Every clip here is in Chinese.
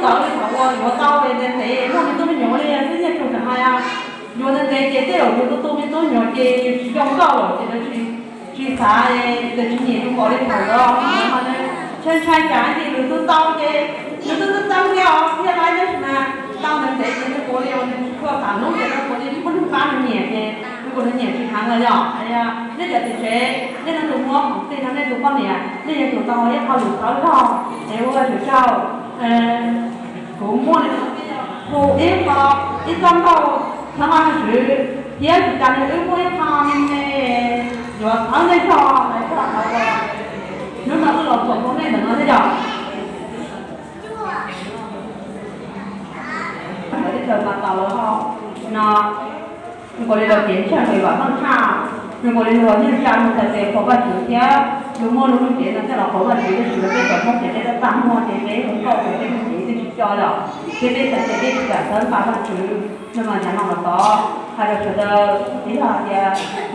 搞的好啊，我搞的那谁，我们都没用的，人家做什么呀？用的这了，我都没都用这去用搞了，这个去啥的，这去年都搞的好了，然后呢，全干的都倒的，都倒掉，原来的什么，倒的这过的，我们可干弄的过的，你不能把人撵的，如果人撵去看了呀，哎呀，人家这些，人家都摸，对他们都方面，人家都到也跑路跑跑，哎，我就找，父母的，我一跑一长到。他妈是也是家里有我也旁的，要常在吵来吵好的，那么是老婆婆那怎么的叫？我的车嘛到了哈，那如果你的电钱会往上卡，如果你说你家里在火把酒店，有么路电的在了火把酒店去了，这个我现在在办公这边很高，这边是去交了，这边是2把上去。那么讲那么多，还有觉得其他的，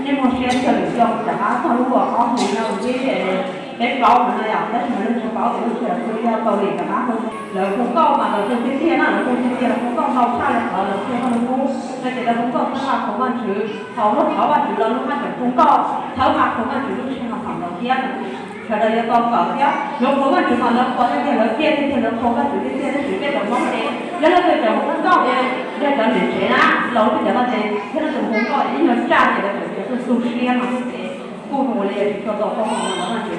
你们选择的叫什么？他如果考虑了这些，在高门了呀，但是门是高的，是所以要到那个嘛，然后高嘛，然后这些那然后这些工作到下来了，然后他们工，那这个工作跟他考完去，考完去了，那他就公告，考完去就去那上到天了。晓得要到高点，如果我去嘛，那或者点了点的点了，考完就点的随便就弄的，原来在政府搞的，要叫年轻啊，老是叫他在，现在政府搞的，因为家里的就是属实嘛，对不对？古董的也是叫做好好的，往上去。